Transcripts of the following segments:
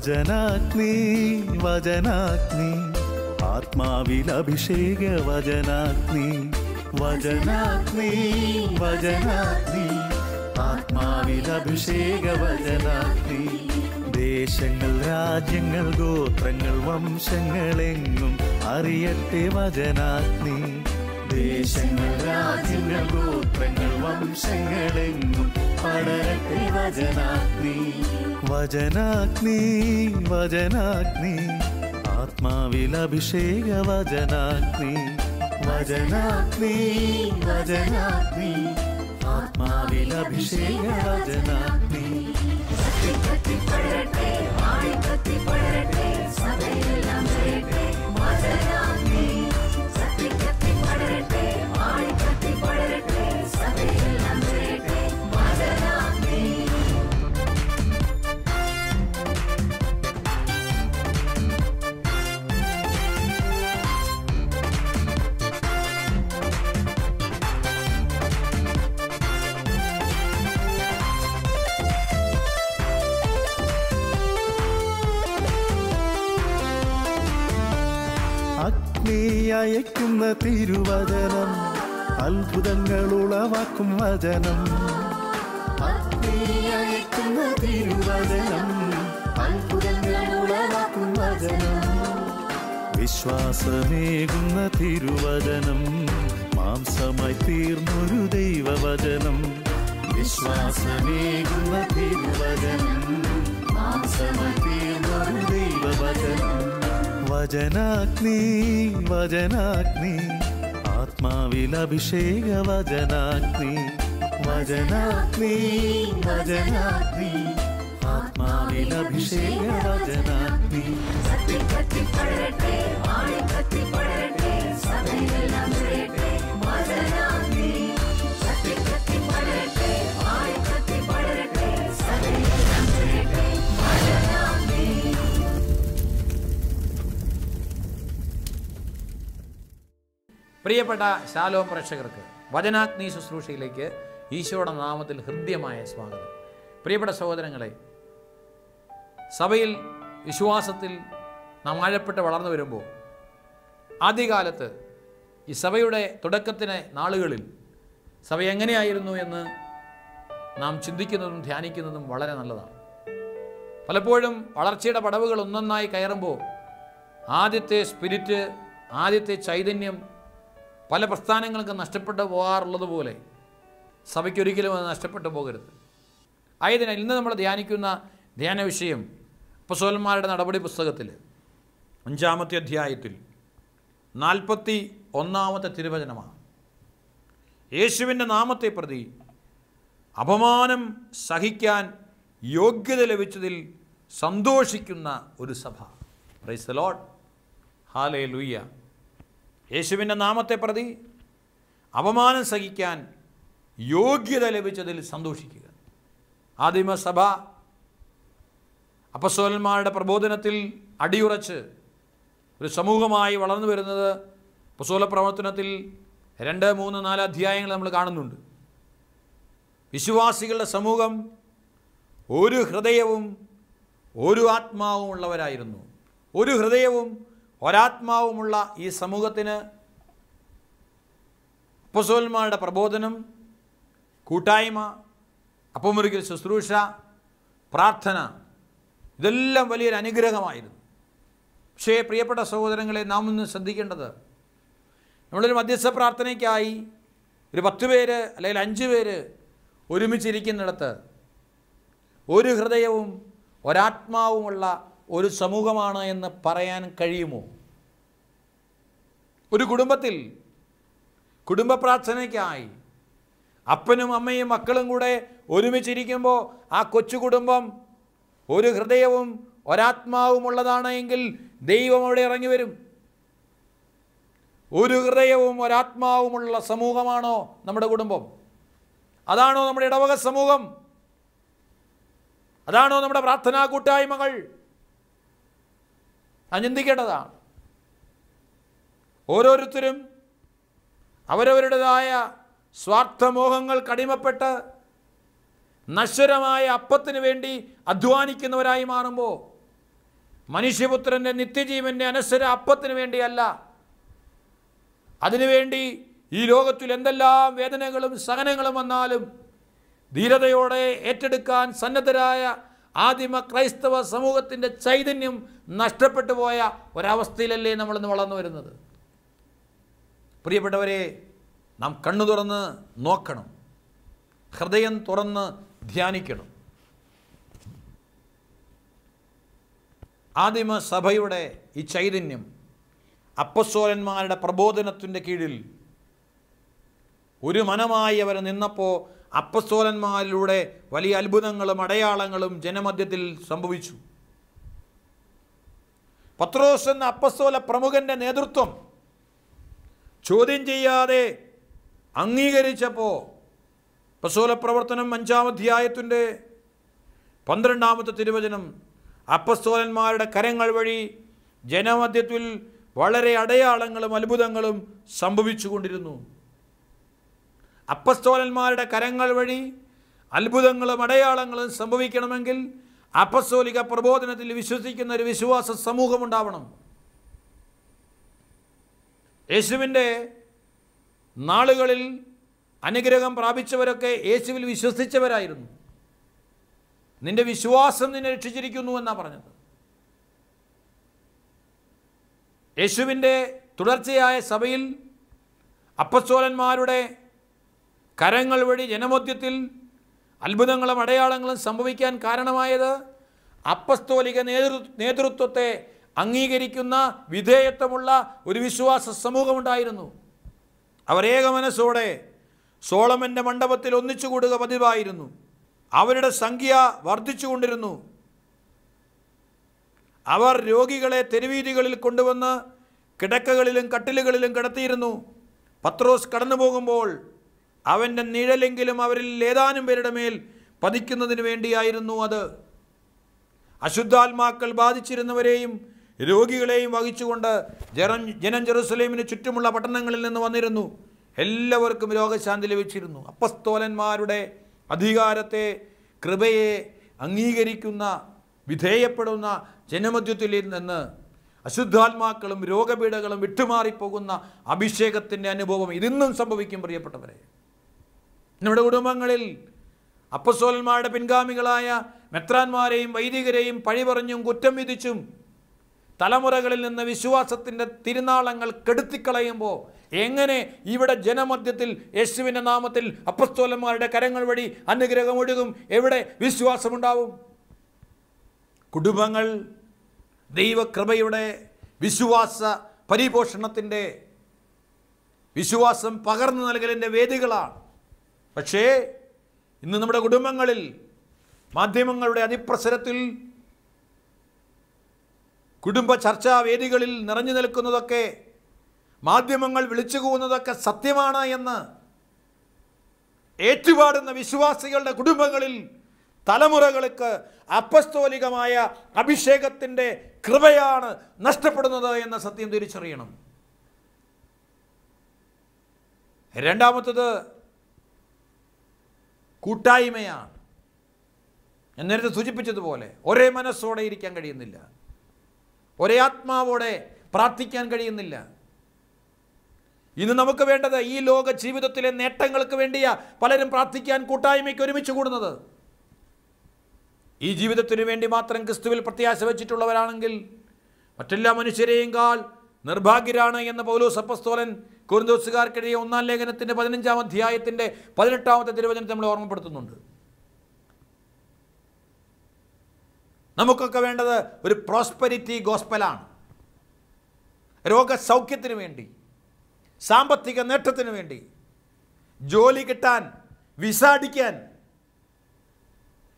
വചനാഗ്നി വചനാഗ്നി ആത്മാവിൽ അഭിഷേക വചനാഗ്നി വചനാഗ്നി വചനാഗ്നി ആത്മാവിൽ അഭിഷേക വചനാഗ്നി ദേശങ്ങൾ രാജ്യങ്ങൾ ഗോത്രങ്ങൾ വംശങ്ങളെങ്ങും അറിയട്ടെ വചനാഗ്നി ദേശങ്ങൾ രാജ്യങ്ങൾ ഗോത്രങ്ങൾ വംശങ്ങളെങ്ങും പടരട്ടെ വചനാഗ്നി വചനാഗ്നി വചനാഗ്നി ആത്മാവിൽ അഭിഷേക വചനാഗ്നി വചനാഗ്നി വചനാഗ്നി ആത്മാവിൽ അഭിഷേക വചനാഗ്നി അയക്കുന്ന തിരുവചനം അത്ഭുതങ്ങൾ ഉളവാക്കും വചനം അയക്കുന്ന തിരുവചനം അത്ഭുതങ്ങൾ ഉളവാക്കും വചനം വിശ്വാസമേകുന്ന തിരുവചനം മാംസമായി തീർന്നൊരു ദൈവവചനം വിശ്വാസമേകുന്ന തിരുവചനം മാംസമായി തീർന്നൊരു ദൈവവചനം വചനാഗ്നി വചനാഗ്നി ആത്മാവിൽ അഭിഷേക വചനാഗ്നി വചനാഗ്നി വചനാഗ്നി ആത്മാവിൽ അഭിഷേക വചനാഗ്നി പ്രിയപ്പെട്ട ശാലോം പ്രേക്ഷകർക്ക് വചനാഗ്നി ശുശ്രൂഷയിലേക്ക് ഈശോയുടെ നാമത്തിൽ ഹൃദ്യമായ സ്വാഗതം. പ്രിയപ്പെട്ട സഹോദരങ്ങളെ, സഭയിൽ വിശ്വാസത്തിൽ നാം ആഴപ്പെട്ട് വളർന്നു വരുമ്പോൾ ആദ്യകാലത്ത് ഈ സഭയുടെ തുടക്കത്തിന് നാളുകളിൽ സഭ എങ്ങനെയായിരുന്നു എന്ന് നാം ചിന്തിക്കുന്നതും ധ്യാനിക്കുന്നതും വളരെ നല്ലതാണ്. പലപ്പോഴും വളർച്ചയുടെ പടവുകൾ ഒന്നൊന്നായി കയറുമ്പോൾ ആദ്യത്തെ സ്പിരിറ്റ്, ആദ്യത്തെ ചൈതന്യം പല പ്രസ്ഥാനങ്ങൾക്ക് നഷ്ടപ്പെട്ടു പോകാറുള്ളത് പോലെ സഭയ്ക്കൊരിക്കലും അത് നഷ്ടപ്പെട്ടു പോകരുത്. ആയതിനാൽ ഇന്ന് നമ്മൾ ധ്യാനിക്കുന്ന ധ്യാന വിഷയം അപ്പോസ്തലന്മാരുടെ നടപടി പുസ്തകത്തിൽ 5-ാമത്തെ അധ്യായത്തിൽ 41-ാമത്തെ തിരുവചനമാണ്. യേശുവിൻ്റെ നാമത്തെ പ്രതി അപമാനം സഹിക്കാൻ യോഗ്യത ലഭിച്ചതിൽ സന്തോഷിക്കുന്ന ഒരു സഭ. Price the Lord, hallelujah. യേശുവിൻ്റെ നാമത്തെ പ്രതി അപമാനം സഹിക്കാൻ യോഗ്യത ലഭിച്ചതിൽ സന്തോഷിക്കുക. ആദിമസഭ അപ്പോസ്തലന്മാരുടെ പ്രബോധനത്തിൽ അടിയുറച്ച് ഒരു സമൂഹമായി വളർന്നു വരുന്നത് അപ്പോസ്തല പ്രവർത്തനത്തിൽ 2, 3, 4 അധ്യായങ്ങൾ നമ്മൾ കാണുന്നുണ്ട്. വിശ്വാസികളുടെ സമൂഹം ഒരു ഹൃദയവും ഒരു ആത്മാവും ഉള്ളവരായിരുന്നു. ഒരു ഹൃദയവും ഒരാത്മാവുമുള്ള ഈ സമൂഹത്തിന് അപ്പോസ്തലന്മാരുടെ പ്രബോധനം, കൂട്ടായ്മ, അപ്പമുറിക്കൽ ശുശ്രൂഷ, പ്രാർത്ഥന ഇതെല്ലാം വലിയൊരു അനുഗ്രഹമായിരുന്നു. പക്ഷേ പ്രിയപ്പെട്ട സഹോദരങ്ങളെ, നാം ഒന്ന് ശ്രദ്ധിക്കേണ്ടത്, നമ്മളൊരു മധ്യസ്ഥ പ്രാർത്ഥനയ്ക്കായി ഒരു 10 പേര് അല്ലെങ്കിൽ 5 പേര് ഒരുമിച്ചിരിക്കുന്നിടത്ത് ഒരു ഹൃദയവും ഒരാത്മാവുമുള്ള ഒരു സമൂഹമാണ് എന്ന് പറയാൻ കഴിയുമോ? ഒരു കുടുംബത്തിൽ കുടുംബ പ്രാർത്ഥനയ്ക്കായി അപ്പനും അമ്മയും മക്കളും കൂടെ ഒരുമിച്ചിരിക്കുമ്പോൾ ആ കൊച്ചു കുടുംബം ഒരു ഹൃദയവും ഒരാത്മാവുമുള്ളതാണ് എങ്കിൽ ദൈവം അവിടെ ഇറങ്ങി വരും. ഒരു ഹൃദയവും ഒരാത്മാവുമുള്ള സമൂഹമാണോ നമ്മുടെ കുടുംബം? അതാണോ നമ്മുടെ ഇടവക സമൂഹം? അതാണോ നമ്മുടെ പ്രാർത്ഥനാ കൂട്ടായ്മകൾ? അത് ചിന്തിക്കേണ്ടതാണ്. ഓരോരുത്തരും അവരവരുടേതായ സ്വാർത്ഥമോഹങ്ങൾ കടിമപ്പെട്ട് നശ്വരമായ അപ്പത്തിന് വേണ്ടി അധ്വാനിക്കുന്നവരായി മാറുമ്പോൾ മനുഷ്യപുത്രൻ്റെ നിത്യജീവൻ്റെ അനശ്വര അപ്പത്തിന് വേണ്ടിയല്ല. അതിനുവേണ്ടി ഈ ലോകത്തിൽ എന്തെല്ലാം വേദനകളും സഹനങ്ങളും വന്നാലും ധീരതയോടെ ഏറ്റെടുക്കാൻ സന്നദ്ധരായ ആദിമ ക്രൈസ്തവ സമൂഹത്തിൻ്റെ ചൈതന്യം നഷ്ടപ്പെട്ടു പോയ ഒരവസ്ഥയിലല്ലേ നമ്മളിന്ന് വളർന്നു വരുന്നത്. പ്രിയപ്പെട്ടവരെ, നാം കണ്ണു തുറന്ന് നോക്കണം, ഹൃദയം തുറന്ന് ധ്യാനിക്കണം. ആദിമ സഭയുടെ ഈ ചൈതന്യം അപ്പസ്തോലന്മാരുടെ പ്രബോധനത്തിൻ്റെ കീഴിൽ ഒരു മനമായി അവർ നിന്നപ്പോൾ അപ്പസ്തോലന്മാരിലൂടെ വലിയ അത്ഭുതങ്ങളും അടയാളങ്ങളും ജനമധ്യത്തിൽ സംഭവിച്ചു. പത്രോസ് എന്ന അപ്പസ്തോല പ്രമുഖൻ്റെ നേതൃത്വം ചോദ്യം ചെയ്യാതെ അംഗീകരിച്ചപ്പോൾ അപ്പസ്തോല പ്രവർത്തനം 5-ാം അധ്യായത്തിൻ്റെ 12-ാമത്തെ തിരുവചനം, അപ്പസ്തോലന്മാരുടെ കരങ്ങൾ വഴി ജനമധ്യത്തിൽ വളരെ അടയാളങ്ങളും അത്ഭുതങ്ങളും സംഭവിച്ചുകൊണ്ടിരുന്നു. അപ്പസ്തോലന്മാരുടെ കരങ്ങൾ വഴി അത്ഭുതങ്ങളും അടയാളങ്ങളും സംഭവിക്കണമെങ്കിൽ അപ്പസ്തോലിക പ്രബോധനത്തിൽ വിശ്വസിക്കുന്ന ഒരു വിശ്വാസ സമൂഹമുണ്ടാവണം. യേശുവിൻ്റെ നാളുകളിൽ അനുഗ്രഹം പ്രാപിച്ചവരൊക്കെ യേശുവിൽ വിശ്വസിച്ചവരായിരുന്നു. നിന്റെ വിശ്വാസം നിന്നെ രക്ഷിച്ചിരിക്കുന്നു എന്നാണ് പറഞ്ഞത്. യേശുവിൻ്റെ തുടർച്ചയായ സഭയിൽ അപ്പസ്തോലന്മാരുടെ കരങ്ങൾ വഴി ജനമധ്യത്തിൽ അത്ഭുതങ്ങളും അടയാളങ്ങളും സംഭവിക്കാൻ കാരണമായത് അപ്പസ്തോലിക നേതൃത്വത്തെ അംഗീകരിക്കുന്ന വിധേയത്വമുള്ള ഒരു വിശ്വാസ സമൂഹമുണ്ടായിരുന്നു. അവർ ഏക മനസ്സോടെ സോളമൻ്റെ മണ്ഡപത്തിൽ ഒന്നിച്ചുകൂടുക പതിവായിരുന്നു. അവരുടെ സംഖ്യ വർദ്ധിച്ചുകൊണ്ടിരുന്നു. അവർ രോഗികളെ തെരുവീതികളിൽ കൊണ്ടുവന്ന് കിടക്കകളിലും കട്ടിലുകളിലും കിടത്തിയിരുന്നു. പത്രോസ് കടന്നു പോകുമ്പോൾ അവൻ്റെ നിഴലെങ്കിലും അവരിൽ ഏതാനും പേരുടെ മേൽ പതിക്കുന്നതിന് വേണ്ടിയായിരുന്നു അത്. അശുദ്ധാത്മാക്കൾ ബാധിച്ചിരുന്നവരെയും രോഗികളെയും വഹിച്ചുകൊണ്ട് ജനം ജെറുസലേമിന് ചുറ്റുമുള്ള പട്ടണങ്ങളിൽ നിന്ന് വന്നിരുന്നു. എല്ലാവർക്കും രോഗശാന്തി ലഭിച്ചിരുന്നു. അപ്പസ്തോലന്മാരുടെ അധികാരത്തെ, കൃപയെ അംഗീകരിക്കുന്ന വിധേയപ്പെടുന്ന ജനമധ്യത്തിൽ നിന്ന് അശുദ്ധാത്മാക്കളും രോഗപീഠകളും വിട്ടുമാറിപ്പോകുന്ന അഭിഷേകത്തിൻ്റെ അനുഭവം ഇന്നും സംഭവിക്കും. പ്രിയപ്പെട്ടവരെ, നമ്മുടെ കുടുംബങ്ങളിൽ അപ്പസ്തോലന്മാരുടെ പിൻഗാമികളായ മെത്രാന്മാരെയും വൈദികരെയും പഴി പറഞ്ഞും കുറ്റം വിധിച്ചും തലമുറകളിൽ നിന്ന് വിശ്വാസത്തിൻ്റെ തിരുനാളങ്ങൾ കെടുത്തിക്കളയുമ്പോൾ എങ്ങനെ ഇവിടെ ജനമധ്യത്തിൽ യേശുവിൻ്റെ നാമത്തിൽ അപ്പസ്തോലന്മാരുടെ കരങ്ങൾ വഴി അനുഗ്രഹം ഒഴുകും? എവിടെ വിശ്വാസമുണ്ടാവും? കുടുംബങ്ങൾ ദൈവകൃപയുടെ വിശ്വാസ പരിപോഷണത്തിൻ്റെ, വിശ്വാസം പകർന്നു നൽകലിൻ്റെ വേദികളാണ്. പക്ഷേ ഇന്ന് നമ്മുടെ കുടുംബങ്ങളിൽ മാധ്യമങ്ങളുടെ അതിപ്രസരത്തിൽ കുടുംബ ചർച്ചാ വേദികളിൽ നിറഞ്ഞു നിൽക്കുന്നതൊക്കെ, മാധ്യമങ്ങൾ വിളിച്ചു പോകുന്നതൊക്കെ സത്യമാണ് എന്ന് ഏറ്റുപാടുന്ന വിശ്വാസികളുടെ കുടുംബങ്ങളിൽ തലമുറകൾക്ക് അപ്പസ്തോലികമായ അഭിഷേകത്തിൻ്റെ കൃപയാണ് നഷ്ടപ്പെടുന്നത് എന്ന സത്യം തിരിച്ചറിയണം. രണ്ടാമത്തത് കൂട്ടായ്മയാണ്. ഞാൻ നേരത്തെ സൂചിപ്പിച്ചതുപോലെ ഒരേ മനസ്സോടെ ഇരിക്കാൻ കഴിയുന്നില്ല, ഒരേ ആത്മാവോടെ പ്രാർത്ഥിക്കാൻ കഴിയുന്നില്ല. ഇന്ന് നമുക്ക് വേണ്ടത് ഈ ലോക ജീവിതത്തിലെ നേട്ടങ്ങൾക്ക് വേണ്ടിയാ പലരും പ്രാർത്ഥിക്കാൻ കൂട്ടായ്മയ്ക്ക് ഒരുമിച്ച് കൂടുന്നത്. ഈ ജീവിതത്തിനു വേണ്ടി മാത്രം ക്രിസ്തുവിൽ പ്രത്യാശ വച്ചിട്ടുള്ളവരാണെങ്കിൽ മറ്റെല്ലാ മനുഷ്യരെയും കാൾ നിർഭാഗ്യരാണ് എന്ന് പൗലോസ് അപ്പസ്തോലൻ കൊരിന്തോസുകാർക്കെതിരെ 1-ാം ലേഖനത്തിൻ്റെ 15-ാം അധ്യായത്തിൻ്റെ 18-ാമത്തെ തിരുവചനത്തെ നമ്മളെ ഓർമ്മപ്പെടുത്തുന്നുണ്ട്. നമുക്കൊക്കെ വേണ്ടത് ഒരു പ്രോസ്പെരിറ്റി ഗോസ്പലാണ്. രോഗസൗഖ്യത്തിന് വേണ്ടി, സാമ്പത്തിക നേട്ടത്തിന് വേണ്ടി, ജോലി കിട്ടാൻ, വിസ അടിക്കാൻ,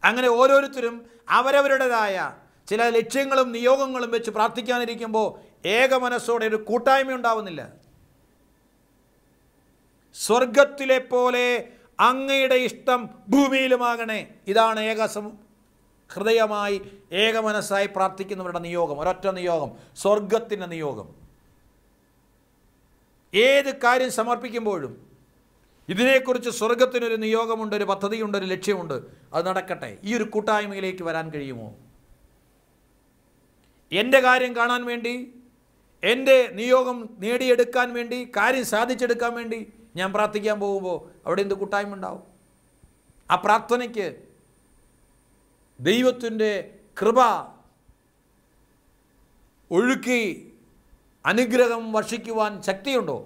അങ്ങനെ ഓരോരുത്തരും അവരവരുടേതായ ചില ലക്ഷ്യങ്ങളും നിയോഗങ്ങളും വെച്ച് പ്രാർത്ഥിക്കാനിരിക്കുമ്പോൾ ഏക മനസ്സോടെ ഒരു കൂട്ടായ്മ ഉണ്ടാവുന്നില്ല. സ്വർഗത്തിലെ പോലെ അങ്ങയുടെ ഇഷ്ടം ഭൂമിയിലുമാകണേ, ഇതാണ് ഹൃദയമായി ഏക മനസ്സായി പ്രാർത്ഥിക്കുന്നവരുടെ നിയോഗം. ഒരൊറ്റ നിയോഗം, സ്വർഗത്തിൻ്റെ നിയോഗം. ഏത് കാര്യം സമർപ്പിക്കുമ്പോഴും ഇതിനെക്കുറിച്ച് സ്വർഗത്തിനൊരു നിയോഗമുണ്ട്, ഒരു പദ്ധതിയുണ്ട്, ഒരു ലക്ഷ്യമുണ്ട്. അത് നടക്കട്ടെ. ഈ ഒരു കൂട്ടായ്മയിലേക്ക് വരാൻ കഴിയുമോ? എൻ്റെ കാര്യം കാണാൻ വേണ്ടി, എൻ്റെ നിയോഗം നേടിയെടുക്കാൻ വേണ്ടി, കാര്യം സാധിച്ചെടുക്കാൻ വേണ്ടി ഞാൻ പ്രാർത്ഥിക്കാൻ പോകുമ്പോൾ അവിടെ എന്ത് കൂട്ടായ്മ ഉണ്ടാവും? ആ പ്രാർത്ഥനയ്ക്ക് ദൈവത്തിൻ്റെ കൃപ ഒഴുക്കി അനുഗ്രഹം വർഷിക്കുവാൻ ശക്തിയുണ്ടോ?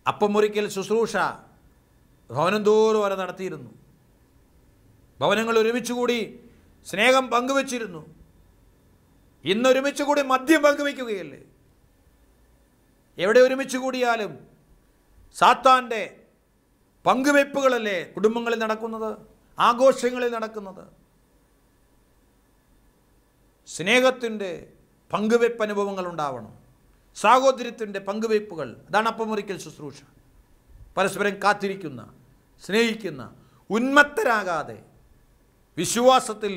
അപ്പം മുറിക്കൽ ശുശ്രൂഷ ഭവനം തോറും വരെ നടത്തിയിരുന്നു. ഭവനങ്ങൾ ഒരുമിച്ച് കൂടി സ്നേഹം പങ്കുവച്ചിരുന്നു. ഇന്ന് ഒരുമിച്ച് കൂടി മദ്യം പങ്കുവയ്ക്കുകയല്ലേ? എവിടെ ഒരുമിച്ച് കൂടിയാലും സാത്താൻ്റെ പങ്കുവയ്പ്പുകളല്ലേ കുടുംബങ്ങളിൽ നടക്കുന്നത്, ആഘോഷങ്ങളിൽ നടക്കുന്നത്. സ്നേഹത്തിൻ്റെ പങ്കുവയ്പ്പ് അനുഭവങ്ങൾ ഉണ്ടാവണം, സാഹോദര്യത്തിൻ്റെ പങ്കുവയ്പ്പുകൾ. അതാണ് അപ്പമുറിക്കൽ ശുശ്രൂഷ. പരസ്പരം കാത്തിരിക്കുന്ന, സ്നേഹിക്കുന്ന, ഉന്മത്തരാകാതെ വിശ്വാസത്തിൽ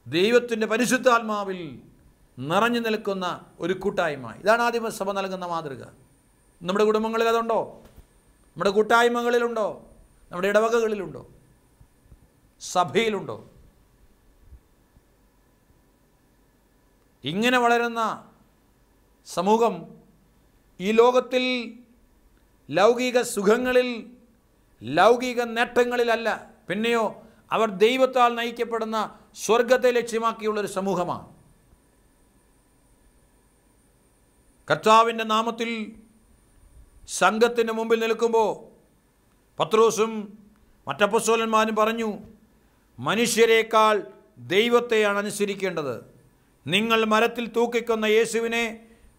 ദൈവത്തിൻ്റെ പരിശുദ്ധാത്മാവിൽ നിറഞ്ഞു നിൽക്കുന്ന ഒരു കൂട്ടായ്മ. ഇതാണ് ആദിമസഭ നൽകുന്ന മാതൃക. നമ്മുടെ കുടുംബങ്ങളിൽ അതുണ്ടോ? നമ്മുടെ കൂട്ടായ്മകളിലുണ്ടോ? നമ്മുടെ ഇടവകകളിലുണ്ടോ? സഭയിലുണ്ടോ? ഇങ്ങനെ വളരുന്ന സമൂഹം ഈ ലോകത്തിൽ ലൗകിക സുഖങ്ങളിൽ, ലൗകിക നേട്ടങ്ങളിലല്ല, പിന്നെയോ അവർ ദൈവത്താൽ നയിക്കപ്പെടുന്ന സ്വർഗത്തെ ലക്ഷ്യമാക്കിയുള്ളൊരു സമൂഹമാണ്. കർത്താവിൻ്റെ നാമത്തിൽ സംഘത്തിൻ്റെ മുമ്പിൽ നിൽക്കുമ്പോൾ പത്രോസും മറ്റപ്പസ്തോലന്മാരും പറഞ്ഞു, മനുഷ്യരെക്കാൾ ദൈവത്തെയാണ് അനുസരിക്കേണ്ടത്. നിങ്ങൾ മരത്തിൽ തൂക്കിക്കൊന്ന യേശുവിനെ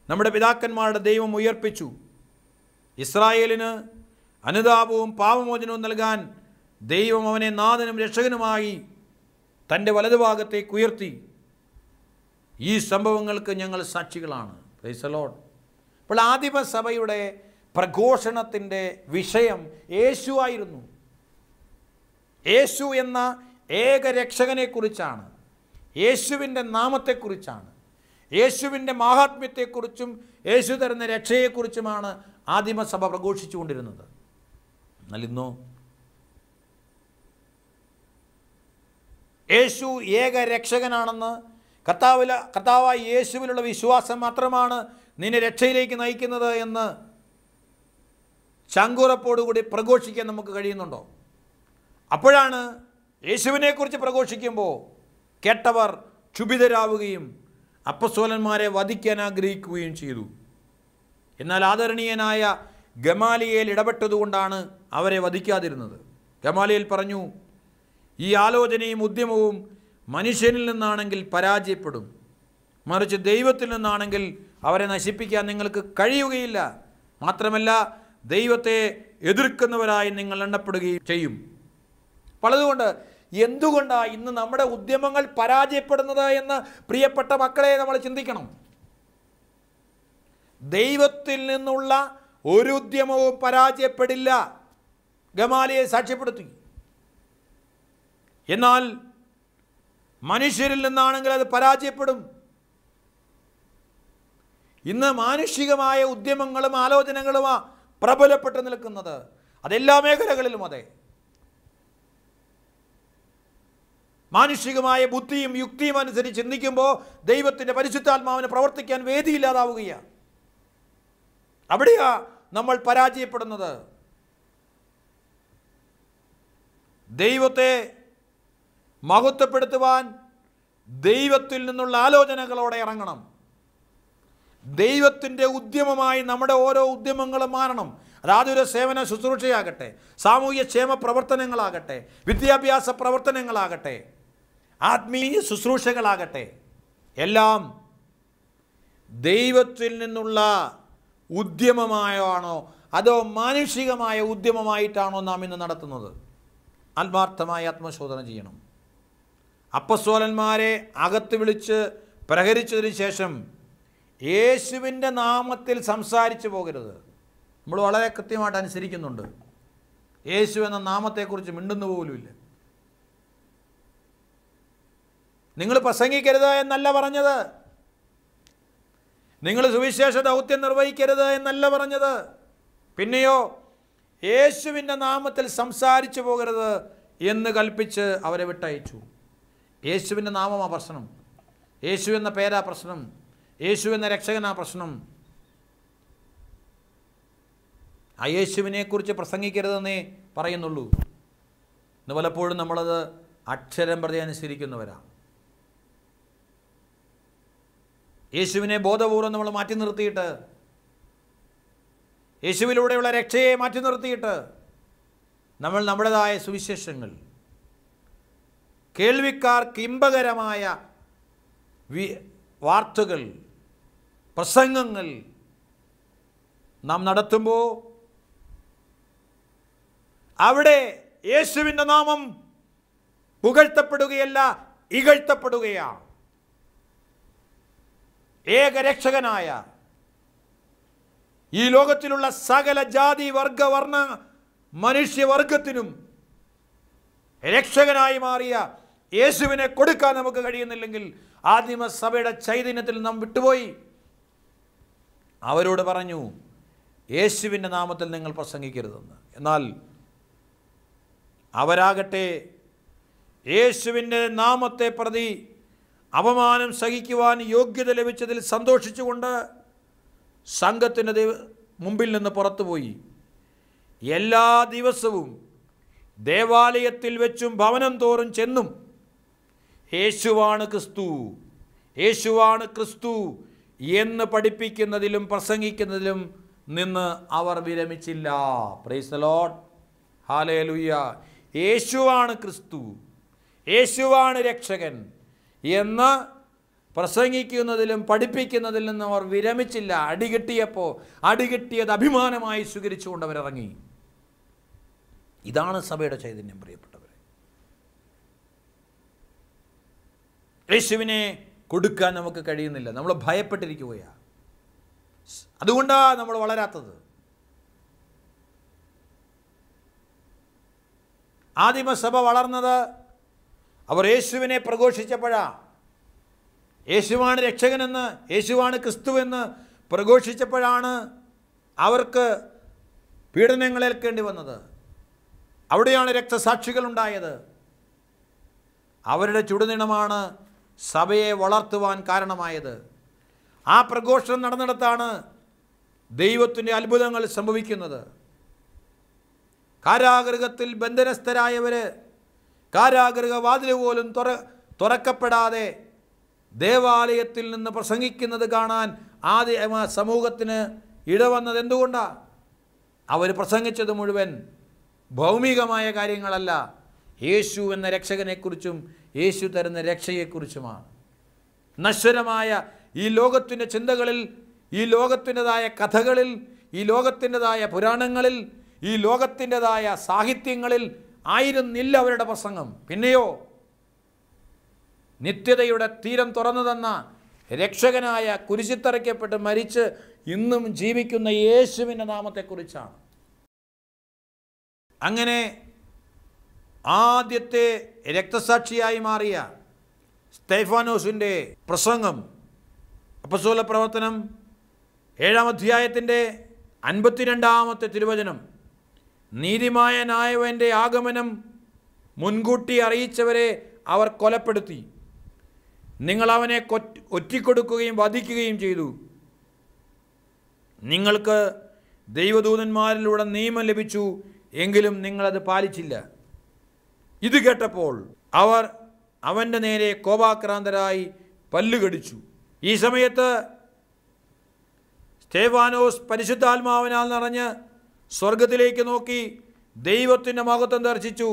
നമ്മുടെ പിതാക്കന്മാരുടെ ദൈവം ഉയർപ്പിച്ചു. ഇസ്രായേലിന് അനുതാപവും പാപമോചനവും നൽകാൻ ദൈവം അവനെ നാഥനും രക്ഷകനുമായി തൻ്റെ വലതുഭാഗത്തേക്ക് ഉയർത്തി. ഈ സംഭവങ്ങൾക്ക് ഞങ്ങൾ സാക്ഷികളാണ്. Price the Lord. അപ്പോൾ ആദിമസഭയുടെ പ്രഘോഷണത്തിൻ്റെ വിഷയം യേശു ആയിരുന്നു. യേശു എന്ന ഏക രക്ഷകനെക്കുറിച്ചാണ്, യേശുവിൻ്റെ നാമത്തെക്കുറിച്ചാണ്, യേശുവിൻ്റെ മാഹാത്മ്യത്തെക്കുറിച്ചും യേശു തരുന്ന രക്ഷയെക്കുറിച്ചുമാണ് ആദിമസഭ പ്രഘോഷിച്ചു കൊണ്ടിരുന്നത്. എന്നാൽ ഇന്നോ യേശു ഏക രക്ഷകനാണെന്ന്, കർത്താവായ യേശുവിലുള്ള വിശ്വാസം മാത്രമാണ് നിന്നെ രക്ഷയിലേക്ക് നയിക്കുന്നത് എന്ന് ചങ്കുറപ്പോടുകൂടി പ്രഘോഷിക്കാൻ നമുക്ക് കഴിയുന്നുണ്ടോ? അപ്പോഴാണ് യേശുവിനെക്കുറിച്ച് പ്രഘോഷിക്കുമ്പോൾ കേട്ടവർ ക്ഷുഭിതരാവുകയും അപ്പസ്തോലന്മാരെ വധിക്കാൻ ആഗ്രഹിക്കുകയും ചെയ്തു. എന്നാൽ ആദരണീയനായ ഗമാലിയേൽ ഇടപെട്ടതുകൊണ്ടാണ് അവരെ വധിക്കാതിരുന്നത്. ഗമാലിയേൽ പറഞ്ഞു, ഈ ആലോചനയും ഉദ്യമവും മനുഷ്യനിൽ നിന്നാണെങ്കിൽ പരാജയപ്പെടും, മറിച്ച് ദൈവത്തിൽ നിന്നാണെങ്കിൽ അവരെ നശിപ്പിക്കാൻ നിങ്ങൾക്ക് കഴിയുകയില്ല. മാത്രമല്ല ദൈവത്തെ എതിർക്കുന്നവരായി നിങ്ങൾ എണ്ണപ്പെടുകയും ചെയ്യും. അപ്പോൾ അതുകൊണ്ട് എന്തുകൊണ്ടാണ് ഇന്ന് നമ്മുടെ ഉദ്യമങ്ങൾ പരാജയപ്പെടുന്നത് എന്ന് പ്രിയപ്പെട്ട മക്കളെ നമ്മൾ ചിന്തിക്കണം. ദൈവത്തിൽ നിന്നുള്ള ഒരു ഉദ്യമവും പരാജയപ്പെടില്ല, ഗമാലിയെ സാക്ഷ്യപ്പെടുത്തി. എന്നാൽ മനുഷ്യരിൽ നിന്നാണെങ്കിൽ അത് പരാജയപ്പെടും. ഇന്ന് മാനുഷികമായ ഉദ്യമങ്ങളും ആലോചനകളുമാണ് പ്രബലപ്പെട്ട് നിൽക്കുന്നത്. അതെല്ലാ മേഖലകളിലും അതെ. മാനുഷികമായ ബുദ്ധിയും യുക്തിയും അനുസരിച്ച് ചിന്തിക്കുമ്പോൾ ദൈവത്തിൻ്റെ പരിശുദ്ധാത്മാവിന് പ്രവർത്തിക്കാൻ വേദിയില്ലാതാവുകയാണ്. അവിടെയാ നമ്മൾ പരാജയപ്പെടുന്നത്. ദൈവത്തെ മഹത്വപ്പെടുത്തുവാൻ ദൈവത്തിൽ നിന്നുള്ള ആലോചനകളോടെ ഇറങ്ങണം. ദൈവത്തിൻ്റെ ഉദ്യമമായി നമ്മുടെ ഓരോ ഉദ്യമങ്ങളും മാറണം. അതൊരു സേവന ശുശ്രൂഷയാകട്ടെ, സാമൂഹ്യ ക്ഷേമ പ്രവർത്തനങ്ങളാകട്ടെ, വിദ്യാഭ്യാസ പ്രവർത്തനങ്ങളാകട്ടെ, ആത്മീയ ശുശ്രൂഷകളാകട്ടെ, എല്ലാം ദൈവത്തിൽ നിന്നുള്ള ഉദ്യമമായാണോ അതോ മാനുഷികമായ ഉദ്യമമായിട്ടാണോ നാം ഇന്ന് നടത്തുന്നത്? ആത്മാർത്ഥമായി ആത്മശോധന ചെയ്യണം. അപ്പസ്തോലന്മാരെ അകത്ത് വിളിച്ച് പ്രഹരിച്ചതിന് ശേഷം യേശുവിൻ്റെ നാമത്തിൽ സംസാരിച്ചു പോകരുത്. നമ്മൾ വളരെ കൃത്യമായിട്ട് അനുസരിക്കുന്നുണ്ട്. യേശു എന്ന നാമത്തെക്കുറിച്ച് മിണ്ടുന്നു പോലുമില്ല. നിങ്ങൾ പ്രസംഗിക്കരുത് എന്നല്ല പറഞ്ഞത്, നിങ്ങൾ സുവിശേഷ ദൗത്യം നിർവഹിക്കരുത് എന്നല്ല പറഞ്ഞത്. പിന്നെയോ യേശുവിൻ്റെ നാമത്തിൽ സംസാരിച്ചു പോകരുത് എന്ന് കൽപ്പിച്ച് അവരെ വിട്ടയച്ചു. യേശുവിൻ്റെ നാമമാ പ്രശ്നം, യേശു എന്ന പേരാ പ്രശ്നം, യേശു എന്ന രക്ഷകനാ പ്രശ്നം. ആ യേശുവിനെക്കുറിച്ച് പ്രസംഗിക്കരുതെന്നേ പറയുന്നുള്ളൂ. ഇന്ന് പലപ്പോഴും നമ്മളത് അക്ഷരം പ്രതി അനുസരിക്കുന്നവരാണ്. യേശുവിനെ ബോധപൂർവം നമ്മൾ മാറ്റി നിർത്തിയിട്ട്, യേശുവിലൂടെയുള്ള രക്ഷയെ മാറ്റി നിർത്തിയിട്ട് നമ്മൾ നമ്മുടേതായ സുവിശേഷങ്ങൾ, കേൾവിക്കാർക്ക് ഇമ്പകരമായ വാർത്തകൾ, പ്രസംഗങ്ങൾ നാം നടത്തുമ്പോൾ അവിടെ യേശുവിൻ്റെ നാമം പുകഴ്ത്തപ്പെടുകയല്ല, ഇകഴ്ത്തപ്പെടുകയാണ്. ഏകരക്ഷകനായ ഈ ലോകത്തിലുള്ള സകല ജാതി വർഗ വർണ്ണ മനുഷ്യവർഗത്തിനും രക്ഷകനായി മാറിയ യേശുവിനെ കൊടുക്കാൻ നമുക്ക് കഴിയുന്നില്ലെങ്കിൽ ആദിമസഭയുടെ ചൈതന്യത്തിൽ നാം വിട്ടുപോയി. അവരോട് പറഞ്ഞു, യേശുവിൻ്റെ നാമത്തിൽ നിങ്ങൾ പ്രസംഗിക്കരുതെന്ന്. എന്നാൽ അവരാകട്ടെ യേശുവിൻ്റെ നാമത്തെ പ്രതി അപമാനം സഹിക്കുവാൻ യോഗ്യത ലഭിച്ചതിൽ സന്തോഷിച്ചുകൊണ്ട് സംഘത്തിൻ്റെ മുമ്പിൽ നിന്ന് പുറത്തുപോയി. എല്ലാ ദിവസവും ദേവാലയത്തിൽ വെച്ചും ഭവനം തോറും ചെന്നും യേശുവാണ് ക്രിസ്തു, യേശുവാണ് ക്രിസ്തു എന്ന് പഠിപ്പിക്കുന്നതിലും പ്രസംഗിക്കുന്നതിലും നിന്ന് അവർ വിരമിച്ചില്ല. Praise the Lord, hallelujah. യേശുവാണ് ക്രിസ്തു, യേശുവാണ് രക്ഷകൻ എന്ന് പ്രസംഗിക്കുന്നതിലും പഠിപ്പിക്കുന്നതിൽ നിന്ന് അവർ വിരമിച്ചില്ല. അടികിട്ടിയപ്പോൾ അടികിട്ടിയത് അഭിമാനമായി സ്വീകരിച്ചുകൊണ്ട് അവരിറങ്ങി. ഇതാണ് സഭയുടെ ചൈതന്യം, പ്രിയപ്പെട്ടവരെ. യേശുവിനെ കൊടുക്കാൻ നമുക്ക് കഴിയുന്നില്ല, നമ്മൾ ഭയപ്പെട്ടിരിക്കുകയാണ്. അതുകൊണ്ടാണ് നമ്മൾ വളരാത്തത്. ആദിമസഭ വളർന്നത് അവർ യേശുവിനെ പ്രഘോഷിച്ചപ്പോഴാണ്. യേശുവാണ് രക്ഷകനെന്ന്, യേശുവാണ് ക്രിസ്തുവെന്ന് പ്രഘോഷിച്ചപ്പോഴാണ് അവർക്ക് പീഡനങ്ങളേൽക്കേണ്ടി വന്നത്. അവിടെയാണ് രക്തസാക്ഷികളുണ്ടായത്. അവരുടെ ചുടുനിണമാണ് സഭയെ വളർത്തുവാൻ കാരണമായത്. ആ പ്രഘോഷണം നടന്നിടത്താണ് ദൈവത്തിൻ്റെ അത്ഭുതങ്ങൾ സംഭവിക്കുന്നത്. കാരാഗൃഹത്തിൽ ബന്ധനസ്ഥരായവർ കാരാഗൃഹ വാതിൽ പോലും തുറക്കപ്പെടാതെ ദേവാലയത്തിൽ നിന്ന് പ്രസംഗിക്കുന്നത് കാണാൻ ആദ്യ സമൂഹത്തിന് ഇടവന്നത് എന്തുകൊണ്ടാണ്? അവർ പ്രസംഗിച്ചത് മുഴുവൻ ഭൗമികമായ കാര്യങ്ങളല്ല, യേശു എന്ന രക്ഷകനെക്കുറിച്ചും യേശു തരുന്ന രക്ഷയെക്കുറിച്ചുമാണ്. നശ്വരമായ ഈ ലോകത്തിൻ്റെ ചിന്തകളിൽ, ഈ ലോകത്തിൻ്റെതായ കഥകളിൽ, ഈ ലോകത്തിൻ്റെതായ പുരാണങ്ങളിൽ, ഈ ലോകത്തിൻ്റെതായ സാഹിത്യങ്ങളിൽ ആയിരുന്നില്ല അവരുടെ പ്രസംഗം. പിന്നെയോ നിത്യതയുടെ തീരം തുറന്നു തന്ന രക്ഷകനായ കുരിശിത്തറയ്ക്കപ്പെട്ട് മരിച്ച് ഇന്നും ജീവിക്കുന്ന യേശുവിൻ്റെ നാമത്തെക്കുറിച്ചാണ്. അങ്ങനെ ആദ്യത്തെ രക്തസാക്ഷിയായി മാറിയ സ്തെഫാനോസിൻ്റെ പ്രസംഗം അപ്പോസ്തല പ്രവർത്തനം 7-ാം അധ്യായത്തിൻ്റെ 52-ാമത്തെ തിരുവചനം, നീതിമാനായവൻ്റെ ആഗമനം മുൻകൂട്ടി അറിയിച്ചവരെ അവർ കൊലപ്പെടുത്തി. നിങ്ങൾ അവനെ ഒറ്റിക്കൊടുക്കുകയും വധിക്കുകയും ചെയ്തു. നിങ്ങൾക്ക് ദൈവദൂതന്മാരിലൂടെ നിയമം ലഭിച്ചു, എങ്കിലും നിങ്ങളത് പാലിച്ചില്ല. ഇത് കേട്ടപ്പോൾ അവർ അവൻ്റെ നേരെ കോപാക്രാന്തരായി പല്ലുകടിച്ചു. ഈ സമയത്ത് സ്തെഫാനോസ് പരിശുദ്ധാത്മാവിനാൽ നിറഞ്ഞ് സ്വർഗത്തിലേക്ക് നോക്കി ദൈവത്തിൻ്റെ മഹത്വം ദർശിച്ചു.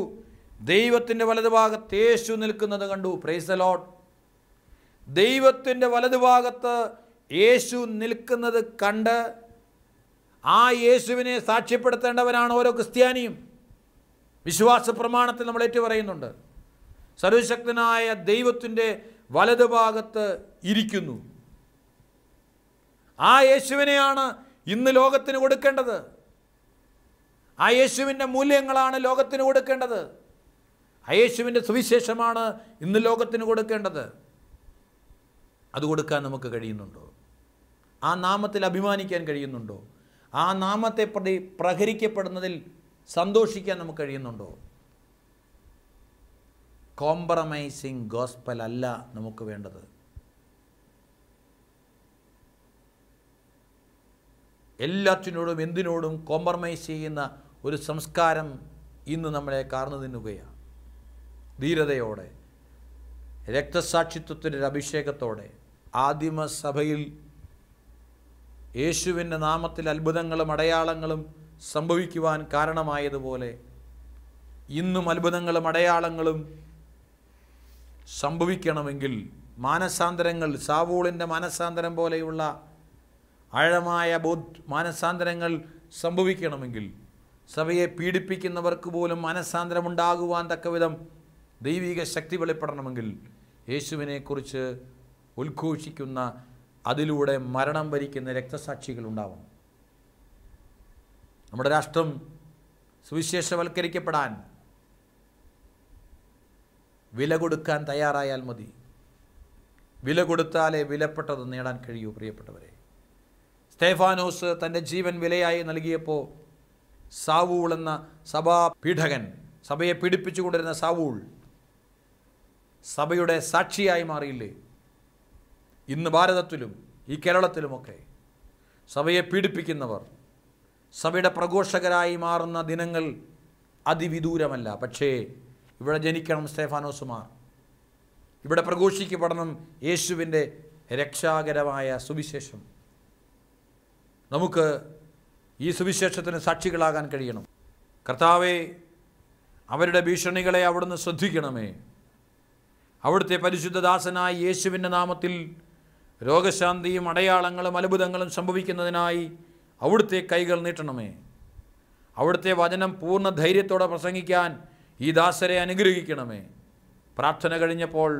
ദൈവത്തിൻ്റെ വലതുഭാഗത്ത് യേശു നിൽക്കുന്നത് കണ്ടു. Price the Lord. ദൈവത്തിൻ്റെ വലതുഭാഗത്ത് യേശു നിൽക്കുന്നത് കണ്ട് ആ യേശുവിനെ സാക്ഷ്യപ്പെടുത്തേണ്ടവരാണ് ഓരോ ക്രിസ്ത്യാനിയും. വിശ്വാസ പ്രമാണത്തിൽ നമ്മൾ ഏറ്റുപറയുന്നുണ്ട്, സർവശക്തനായ ദൈവത്തിൻ്റെ വലതുഭാഗത്ത് ഇരിക്കുന്നു. ആ യേശുവിനെയാണ് ഇന്ന് ലോകത്തിന് കൊടുക്കേണ്ടത്. ആ യേശുവിൻ്റെ മൂല്യങ്ങളാണ് ലോകത്തിന് കൊടുക്കേണ്ടത്. ആ യേശുവിൻ്റെ സുവിശേഷമാണ് ഇന്ന് ലോകത്തിന് കൊടുക്കേണ്ടത്. അത് കൊടുക്കാൻ നമുക്ക് കഴിയുന്നുണ്ടോ? ആ നാമത്തിൽ അഭിമാനിക്കാൻ കഴിയുന്നുണ്ടോ? ആ നാമത്തെ പ്രതി പ്രഹരിക്കപ്പെടുന്നതിൽ സന്തോഷിക്കാൻ നമുക്ക് കഴിയുന്നുണ്ടോ? കോംപ്രമൈസിങ് ഗോസ്പൽ അല്ല നമുക്ക് വേണ്ടത്. എല്ലാറ്റിനോടും എന്തിനോടും കോംപ്രമൈസ് ചെയ്യുന്ന ഒരു സംസ്കാരം ഇന്ന് നമ്മളെ കാർന്നു തിന്നുകയാണ്. ധീരതയോടെ, രക്തസാക്ഷിത്വത്തിൻ്റെ അഭിഷേകത്തോടെ ആദിമസഭയിൽ യേശുവിൻ്റെ നാമത്തിൽ അത്ഭുതങ്ങളും അടയാളങ്ങളും സംഭവിക്കുവാൻ കാരണമായതുപോലെ ഇന്നും അത്ഭുതങ്ങളും അടയാളങ്ങളും സംഭവിക്കണമെങ്കിൽ മാനസാന്തരങ്ങൾ, സാവൂളിൻ്റെ മാനസാന്തരം പോലെയുള്ള ആഴമായ മാനസാന്തരങ്ങൾ സംഭവിക്കണമെങ്കിൽ, സഭയെ പീഡിപ്പിക്കുന്നവർക്ക് പോലും മാനസാന്തരമുണ്ടാകുവാൻ തക്കവിധം ദൈവിക ശക്തി വെളിപ്പെടണമെങ്കിൽ യേശുവിനെക്കുറിച്ച് ഉദ്ഘോഷിക്കുന്ന, അതിലൂടെ മരണം വരിക്കുന്ന രക്തസാക്ഷികൾ ഉണ്ടാവണം. നമ്മുടെ രാഷ്ട്രം സുവിശേഷവൽക്കരിക്കപ്പെടാൻ വില കൊടുക്കാൻ തയ്യാറായാൽ മതി. വില കൊടുത്താലേ വിലപ്പെട്ടത് നേടാൻ കഴിയൂ. പ്രിയപ്പെട്ടവരെ, സ്തേഫാനോസ് തൻ്റെ ജീവൻ വിലയായി നൽകിയപ്പോൾ സാവൂൾ എന്ന സഭാപീഠകൻ, സഭയെ പീഡിപ്പിച്ചു കൊണ്ടിരുന്ന സാവൂൾ സഭയുടെ സാക്ഷിയായി മാറിയില്ലേ? ഇന്ന് ഭാരതത്തിലും ഈ കേരളത്തിലുമൊക്കെ സഭയെ പീഡിപ്പിക്കുന്നവർ സഭയുടെ പ്രഘോഷകരായി മാറുന്ന ദിനങ്ങൾ അതിവിദൂരമല്ല. പക്ഷേ ഇവിടെ ജനിക്കണം സ്തേഫാനോസുമാർ, ഇവിടെ പ്രഘോഷിക്കപ്പെടണം യേശുവിൻ്റെ രക്ഷാകരമായ സുവിശേഷം. നമുക്ക് ഈ സുവിശേഷത്തിന് സാക്ഷികളാകാൻ കഴിയണം. കർത്താവേ, അവരുടെ ഭീഷണികളെ അവിടുന്ന് ശ്രദ്ധിക്കണമേ. അവിടുത്തെ പരിശുദ്ധദാസനായി യേശുവിൻ്റെ നാമത്തിൽ രോഗശാന്തിയും അടയാളങ്ങളും അത്ഭുതങ്ങളും സംഭവിക്കുന്നതിനായി അവിടുത്തെ കൈകൾ നീട്ടണമേ. അവിടുത്തെ വചനം പൂർണ്ണ ധൈര്യത്തോടെ പ്രസംഗിക്കാൻ ഈ ദാസരെ അനുഗ്രഹിക്കണമേ. പ്രാർത്ഥന കഴിഞ്ഞപ്പോൾ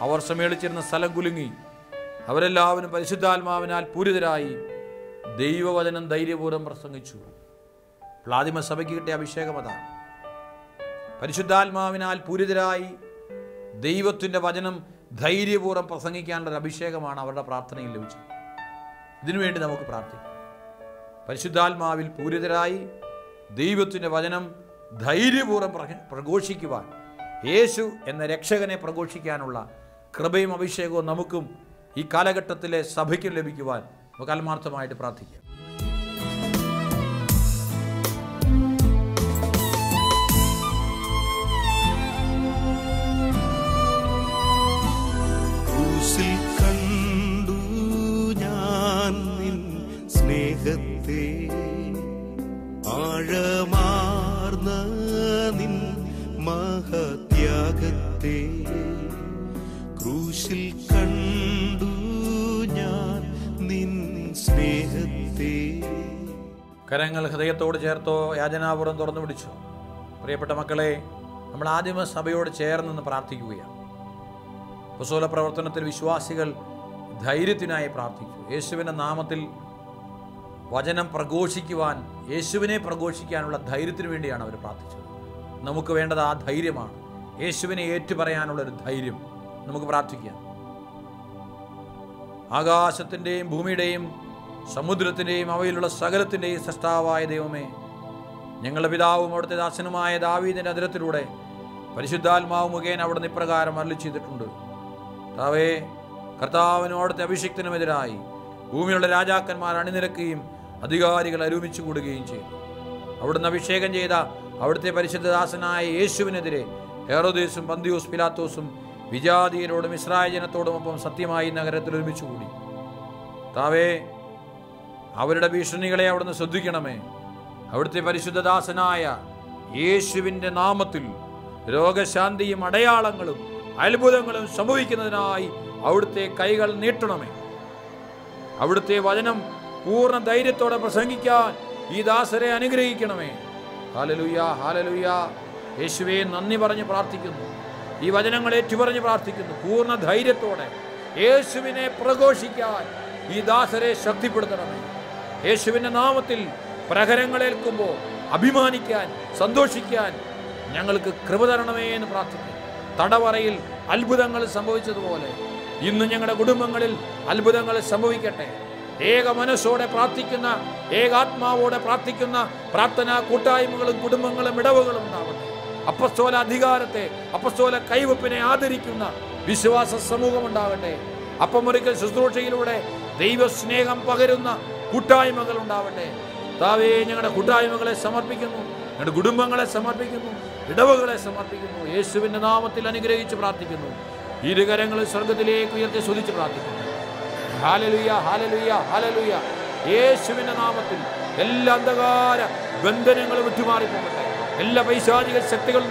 അവർ സമ്മേളിച്ചിരുന്ന സ്ഥലം കുലുങ്ങി. അവരെല്ലാവരും പരിശുദ്ധാത്മാവിനാൽ പൂരിതരായി ദൈവവചനം ധൈര്യപൂർവ്വം പ്രസംഗിച്ചു. ആദിമ സഭയ്ക്ക് കിട്ടിയ അഭിഷേകം അതാണ്. പരിശുദ്ധാത്മാവിനാൽ പൂരിതരായി ദൈവത്തിൻ്റെ വചനം ധൈര്യപൂർവ്വം പ്രസംഗിക്കാനുള്ളൊരു അഭിഷേകമാണ് അവരുടെ പ്രാർത്ഥനയിൽ ലഭിച്ചത്. ഇതിനുവേണ്ടി നമുക്ക് പ്രാർത്ഥിക്കാം. പരിശുദ്ധാത്മാവിൽ പൂരിതരായി ദൈവത്തിൻ്റെ വചനം ധൈര്യപൂർവ്വം പ്രഘോഷിക്കുവാൻ, യേശു എന്ന രക്ഷകനെ പ്രഘോഷിക്കാനുള്ള കൃപയും അഭിഷേകവും നമുക്കും ഈ കാലഘട്ടത്തിലെ സഭയ്ക്കും ലഭിക്കുവാൻ നമുക്ക് ആത്മാർത്ഥമായിട്ട് പ്രാർത്ഥിക്കാം. ക്രൂശിൽ കണ്ടു ഞാൻ നിൻ സ്നേഹത്തെ, ആഴമാർന്ന നിൻ മഹത്യാഗത്തെ. ക്രൂശിൽ കണ്ടു ഞാൻ നിൻ സ്നേഹത്തെ. കരങ്ങൾ ഹൃദയത്തോട് ചേർത്തോ, യാചനാപുരം തുറന്നു പിടിച്ചോ. പ്രിയപ്പെട്ട മക്കളെ, നമ്മൾ ആദിമ സഭയോട് ചേർന്ന് പ്രാർത്ഥിക്കുകയാണ്. അപ്പോസ്തല പ്രവർത്തനത്തിൽ വിശ്വാസികൾ ധൈര്യത്തിനായി പ്രാർത്ഥിച്ചു. യേശുവിൻ്റെ നാമത്തിൽ വചനം പ്രഘോഷിക്കുവാൻ, യേശുവിനെ പ്രഘോഷിക്കാനുള്ള ധൈര്യത്തിന് വേണ്ടിയാണ് അവർ പ്രാർത്ഥിച്ചത്. നമുക്ക് വേണ്ടത് ആ ധൈര്യമാണ്. യേശുവിനെ ഏറ്റുപറയാനുള്ളൊരു ധൈര്യം. നമുക്ക് പ്രാർത്ഥിക്കാം. ആകാശത്തിൻ്റെയും ഭൂമിയുടെയും സമുദ്രത്തിൻ്റെയും അവയിലുള്ള സകലത്തിൻ്റെയും സൃഷ്ടാവായ ദൈവമേ, ഞങ്ങളുടെ പിതാവും അവിടുത്തെ ദാസനുമായ ദാവീദിൻ്റെ അധരത്തിലൂടെ പരിശുദ്ധാത്മാവ് മുഖേന അവിടുന്ന് ഇപ്രകാരം അരുളി ചെയ്തിട്ടുണ്ട്. കർത്താവേ, കർത്താവിനും അവിടുത്തെ അഭിഷിക്തനുമെതിരായി ഭൂമിയിലുള്ള രാജാക്കന്മാർ അണിനിരക്കുകയും അധികാരികൾ ഒരുമിച്ച് കൂടുകയും ചെയ്തു. അവിടുന്ന് അഭിഷേകം ചെയ്ത അവിടുത്തെ പരിശുദ്ധദാസനായ യേശുവിനെതിരെ ഹെരോദേസും പന്തിയോസ് പിലാത്തോസും വിജാതീയരോടും ഇസ്രായേൽ ജനത്തോടുമൊപ്പം സത്യമായി നഗരത്തിൽ ഒരുമിച്ച് കൂടി. കർത്താവേ, അവരുടെ ഭീഷണികളെ അവിടുന്ന് ശ്രദ്ധിക്കണമേ. അവിടുത്തെ പരിശുദ്ധദാസനായ യേശുവിൻ്റെ നാമത്തിൽ രോഗശാന്തിയും അടയാളങ്ങളും അത്ഭുതങ്ങളും സംഭവിക്കുന്നതിനായി അവിടുത്തെ കൈകൾ നീട്ടണമേ. അവിടുത്തെ വചനം പൂർണ്ണ ധൈര്യത്തോടെ പ്രസംഗിക്കാൻ ഈ ദാസരെ അനുഗ്രഹിക്കണമേ. Hallelujah, hallelujah. യേശുവേ, നന്ദി പറഞ്ഞ് പ്രാർത്ഥിക്കുന്നു. ഈ വചനങ്ങൾ ഏറ്റുപറഞ്ഞ് പ്രാർത്ഥിക്കുന്നു. പൂർണ്ണ ധൈര്യത്തോടെ യേശുവിനെ പ്രഘോഷിക്കാൻ ഈ ദാസരെ ശക്തിപ്പെടുത്തണമേ. യേശുവിൻ്റെ നാമത്തിൽ പ്രഹരങ്ങളേൽക്കുമ്പോൾ അഭിമാനിക്കാൻ, സന്തോഷിക്കാൻ ഞങ്ങൾക്ക് കൃപ തരണമേ എന്ന് പ്രാർത്ഥിക്കുന്നു. തടവറയിൽ അത്ഭുതങ്ങൾ സംഭവിച്ചതുപോലെ ഇന്ന് ഞങ്ങളുടെ കുടുംബങ്ങളിൽ അത്ഭുതങ്ങൾ സംഭവിക്കട്ടെ. ഏക മനസ്സോടെ പ്രാർത്ഥിക്കുന്ന, ഏകാത്മാവോടെ പ്രാർത്ഥിക്കുന്ന പ്രാർത്ഥനാ കൂട്ടായ്മകളും കുടുംബങ്ങളും ഇടവുകളും ഉണ്ടാവട്ടെ. അപ്പസ്തോല അധികാരത്തെ, അപ്പസ്തോല കൈവപ്പിനെ ആദരിക്കുന്ന വിശ്വാസ സമൂഹം ഉണ്ടാവട്ടെ. അപ്പമുറിക്കൽ ശുശ്രൂഷയിലൂടെ ദൈവസ്നേഹം പകരുന്ന കൂട്ടായ്മകൾ ഉണ്ടാവട്ടെ. കർത്താവേ, ഞങ്ങളുടെ കൂട്ടായ്മകളെ സമർപ്പിക്കുന്നു, ഞങ്ങളുടെ കുടുംബങ്ങളെ സമർപ്പിക്കുന്നു, ഇടവകളെ സമർപ്പിക്കുന്നു. യേശുവിൻ്റെ നാമത്തിൽ അനുഗ്രഹിച്ച് പ്രാർത്ഥിക്കുന്നു. ഇരുകരങ്ങൾ സ്വർഗത്തിലേക്ക് ഉയർത്തി സ്തുതിച്ച് പ്രാർത്ഥിക്കുന്നു. Hallelujah, hallelujah, hallelujah. യേശുവിൻ്റെ നാമത്തിൽ എല്ലാ അന്ധകാര ബന്ധനങ്ങളും വിട്ടുമാറിപ്പോകട്ടെ. എല്ലാ പൈശാചിക ശക്തികളും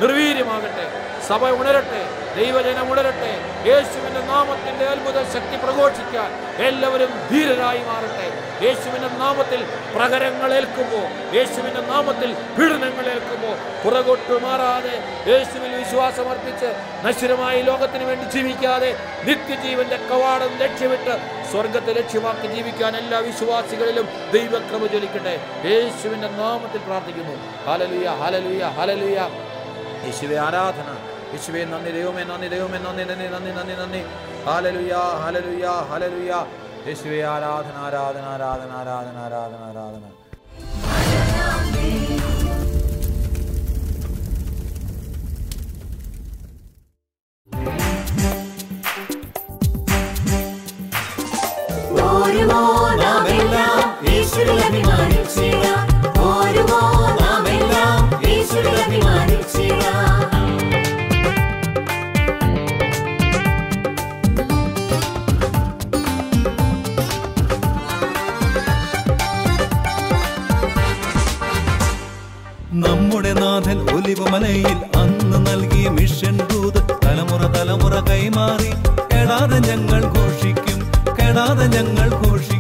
നിർവീര്യമാകട്ടെ. സഭ ഉണരട്ടെ, ദൈവജനം ഉണരട്ടെ. യേശുവിൻ്റെ നാമത്തിൻ്റെ അത്ഭുത ശക്തി പ്രഘോഷിക്കാൻ എല്ലാവരും ധീരരായി മാറട്ടെ. യേശുവിൻ്റെ നാമത്തിൽ പ്രഹരങ്ങൾ ഏൽക്കുമ്പോൾ, യേശുവിൻ്റെ നാമത്തിൽ പീഡനങ്ങൾ ഏൽക്കുമ്പോൾ പുറകോട്ട് മാറാതെ യേശുവിൽ വിശ്വാസമർപ്പിച്ച് നശ്വരമായ ലോകത്തിന് വേണ്ടി ജീവിക്കാതെ നിത്യജീവന്റെ കവാടം ലക്ഷ്യമിട്ട് സ്വർഗത്തെ ലക്ഷ്യമാക്കി ജീവിക്കാൻ എല്ലാ വിശ്വാസികളിലും ദൈവകൃപ ജ്വലിക്കട്ടെ. യേശുവിൻ്റെ നാമത്തിൽ പ്രാർത്ഥിക്കുന്നു. Hallelujah, hallelujah, hallelujah. യേശുവേ ആരാധന, യേശുവേ നന്ദി, ദൈവമേ നന്ദി, ദൈവമേ നന്ദി, നന്ദി, നന്ദി, നന്ദി, നന്ദി. Hallelujah, hallelujah, hallelujah. യേശുവേ ആരാധന, ആരാധന, ആരാധന, ആരാധന, ആരാധന, ആരാധന. നമ്മുടെ നാഥൻ ഒലിവുമലയിൽ അന്ന് നൽകിയ മിഷൻ ദൂത് തലമുറ തലമുറ കൈമാറി കെടാതെ ഞങ്ങൾ ഘോഷിക്കും, കെടാതെ ഞങ്ങൾ ഘോഷിക്കും.